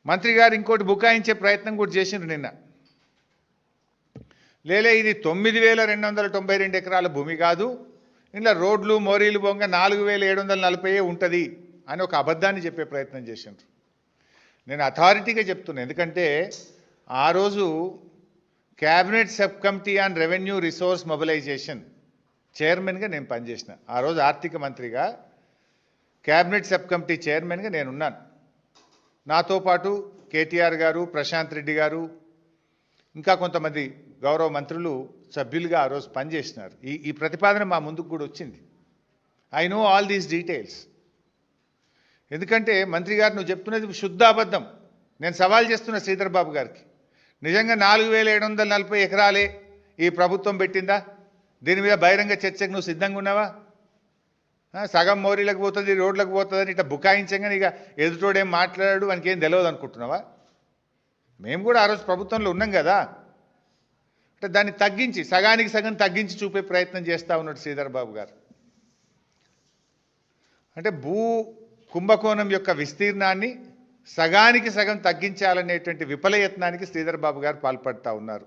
మంత్రి గారు ఇంకోటి బుకాయించే ప్రయత్నం కూడా చేసిండ్రు నిన్న. లేలే ఇది 9292 ఎకరాల భూమి కాదు, ఇంట్లో రోడ్లు మోరీలు బొంగ 4740 ఉంటుంది అని ఒక అబద్ధాన్ని చెప్పే ప్రయత్నం చేసిండ్రు. నేను అథారిటీగా చెప్తున్నా, ఎందుకంటే ఆ రోజు cabinet sub committee on revenue resource mobilization చైర్మన్గా నేను పనిచేసిన. ఆ రోజు ఆర్థిక మంత్రిగా క్యాబినెట్ సబ్ కమిటీ చైర్మన్గా నేనున్నాను. నాతో పాటు కేటీఆర్ గారు, ప్రశాంత్ రెడ్డి గారు, ఇంకా కొంతమంది గౌరవ మంత్రులు సభ్యులుగా ఆ రోజు పనిచేసినారు. ఈ ప్రతిపాదన మా ముందుకు కూడా వచ్చింది. I know all these details. ఎందుకంటే మంత్రి గారు నువ్వు చెప్తున్నది శుద్ధ అబద్ధం. నేను సవాల్ చేస్తున్న శ్రీధర్ బాబు గారికి, నిజంగా 4740 ఎకరాలే ఈ ప్రభుత్వం పెట్టిందా? దీని మీద బహిరంగ చర్చకు నువ్వు సిద్ధంగా ఉన్నావా? సగం మోరీలకు పోతుంది, రోడ్లకు పోతుందని ఇట్లా బుకాయించంగా ఇక ఎదుటోడేం మాట్లాడాడు వానికి ఏం తెలియదు అనుకుంటున్నావా? మేము కూడా ఆ రోజు ప్రభుత్వంలో ఉన్నాం కదా. అంటే దాన్ని తగ్గించి సగానికి సగం తగ్గించి చూపే ప్రయత్నం చేస్తూ ఉన్నాడు శ్రీధర్ బాబు గారు. అంటే భూ కుంభకోణం యొక్క విస్తీర్ణాన్ని సగానికి సగం తగ్గించాలనేటువంటి విఫలయత్నానికి శ్రీధర్ బాబు గారు పాల్పడుతూ ఉన్నారు.